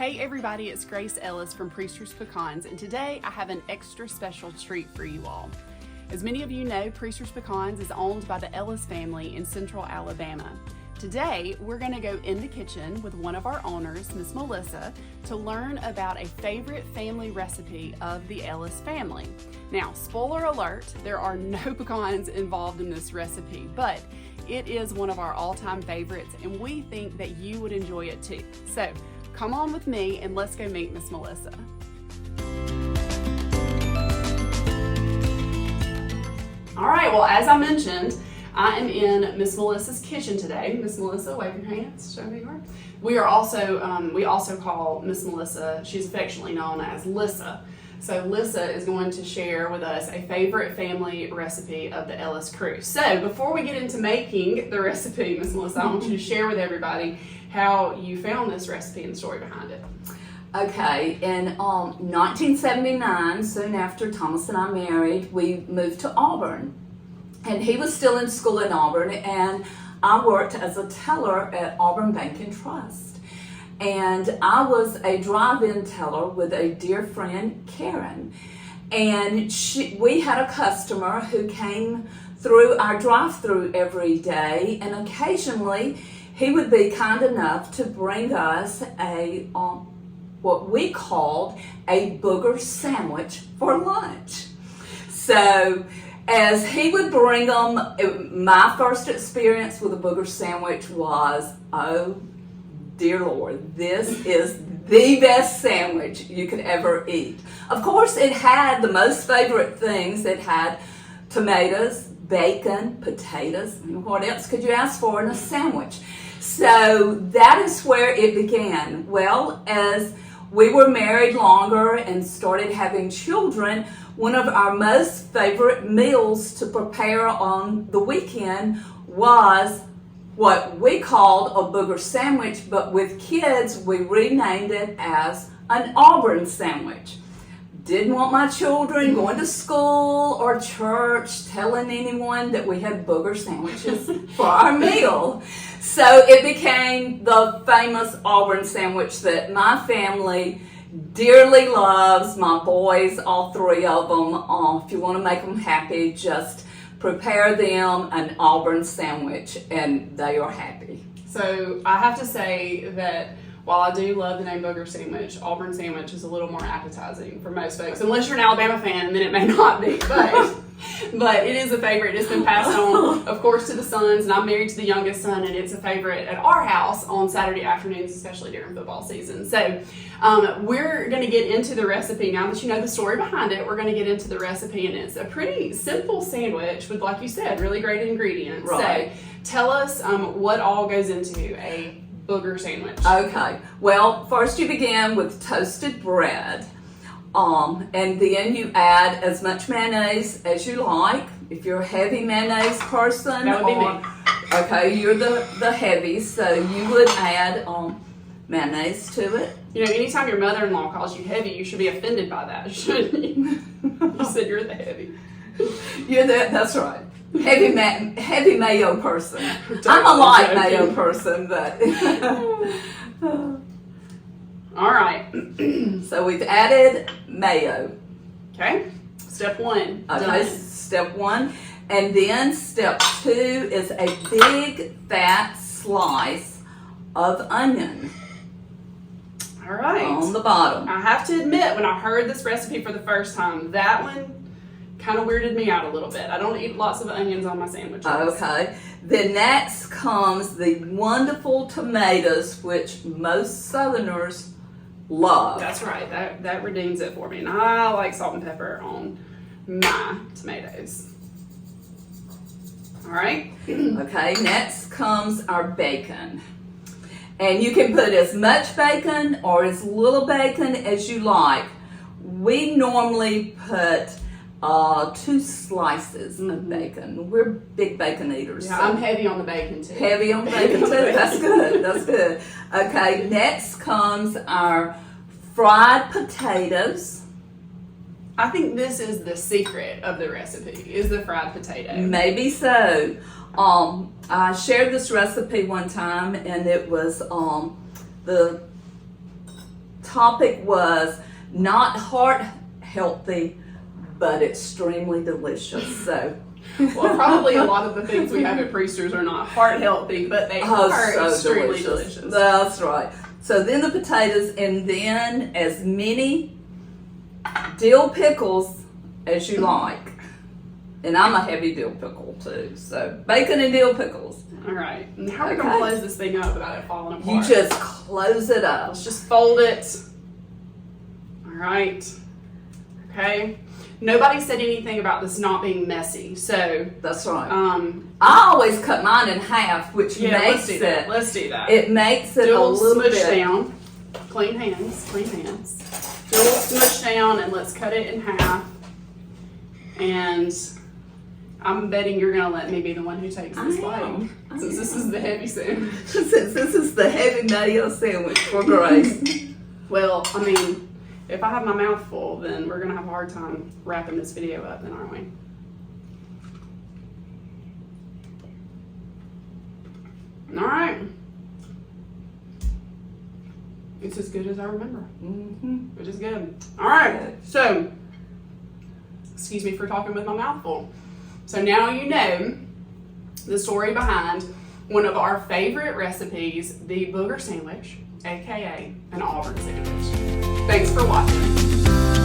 Hey everybody, it's Grace Ellis from Priesters Pecans, and today I have an extra special treat for you all. As many of you know, Priesters Pecans is owned by the Ellis Family in Central Alabama. Today, we're going to go in the kitchen with one of our owners, Miss Melissa, to learn about a favorite family recipe of the Ellis family. Now, spoiler alert, there are no pecans involved in this recipe, but it is one of our all-time favorites, and we think that you would enjoy it too. So, come on with me and let's go meet Miss Melissa. All right, well, as I mentioned, I am in Miss Melissa's kitchen today. Miss Melissa, wave your hands, show me your. We also call Miss Melissa, she's affectionately known as Lissa. So Lissa is going to share with us a favorite family recipe of the Ellis crew. So before we get into making the recipe, Miss Melissa, I want you to share with everybody how you found this recipe and the story behind it. Okay, in 1979, soon after Thomas and I married, we moved to Auburn. And he was still in school in Auburn, and I worked as a teller at Auburn Bank and Trust. And I was a drive-in teller with a dear friend, Karen. And we had a customer who came through our drive-thru every day, and occasionally he would be kind enough to bring us a what we called a Booger Sandwich for lunch. So as he would bring them, my first experience with a Booger Sandwich was, oh dear Lord, this is the best sandwich you could ever eat. Of course, it had the most favorite things. It had tomatoes, bacon, potatoes, and what else could you ask for in a sandwich? So that is where it began. Well, as we were married longer and started having children, one of our most favorite meals to prepare on the weekend was what we called a Booger Sandwich, but with kids, we renamed it as an Auburn Sandwich. Didn't want my children going to school or church telling anyone that we had Booger Sandwiches for our meal. So it became the famous Auburn Sandwich that my family dearly loves. My boys, all three of them, if you want to make them happy, just prepare them an Auburn Sandwich and they are happy. So I have to say that while I do love the name Booger Sandwich, Auburn Sandwich is a little more appetizing for most folks. Unless you're an Alabama fan, then it may not be. But it is a favorite. It's been passed on, of course, to the sons, and I'm married to the youngest son, and it's a favorite at our house on Saturday afternoons, especially during football season. So we're going to get into the recipe. Now that you know the story behind it, we're going to get into the recipe, and it's a pretty simple sandwich with, like you said, really great ingredients. Right. So tell us what all goes into a Booger Sandwich. Okay, well, first you begin with toasted bread, and then you add as much mayonnaise as you like. If you're a heavy mayonnaise person, that would be me. Okay, you're the heavy, so you would add mayonnaise to it. You know, anytime your mother-in-law calls you heavy, you should be offended by that, shouldn't you? You said you're the heavy. That's right. Heavy mayo person. I'm a light mayo person, but all right. So we've added mayo. Okay. Step one. Okay. Done. Step one, and then step two is a big fat slice of onion. All right. On the bottom. I have to admit, when I heard this recipe for the first time, that one kind of weirded me out a little bit. I don't eat lots of onions on my sandwiches. Okay. Then next comes the wonderful tomatoes, which most Southerners love. That's right. That redeems it for me. And I like salt and pepper on my tomatoes. All right. Okay. Next comes our bacon. And you can put as much bacon or as little bacon as you like. We normally put 2 slices of bacon. We're big bacon eaters. Yeah, so I'm heavy on the bacon too. Heavy on bacon too. That's good. That's good. Okay, next comes our fried potatoes. I think this is the secret of the recipe, is the fried potato. Maybe so. I shared this recipe one time, and it was the topic was not heart healthy, but extremely delicious. So, well, probably a lot of the things we have at Priesters are not heart healthy, but they are so extremely delicious. That's right. So then the potatoes, and then as many dill pickles as you like. And I'm a heavy dill pickle too. So bacon and dill pickles. All right. And how are we going to close this thing up without it falling apart? You just close it up. Let's just fold it. All right. Okay. Nobody said anything about this not being messy, so that's right. I always cut mine in half, which makes it. Let's do that. It makes it do a little smush bit down. Clean hands. Clean hands. Do a little smush down, and let's cut it in half. And I'm betting you're gonna let me be the one who takes this bite, since this is the heavy sandwich. Since this is the heavy mayo sandwich for Grace. Well, I mean, if I have my mouth full, then we're gonna have a hard time wrapping this video up, then, aren't we? All right. It's as good as I remember. Mm-hmm. Which is good. All right. So, excuse me for talking with my mouth full. So now you know the story behind one of our favorite recipes, the Booger Sandwich, aka an Auburn sandwich. Thanks for watching.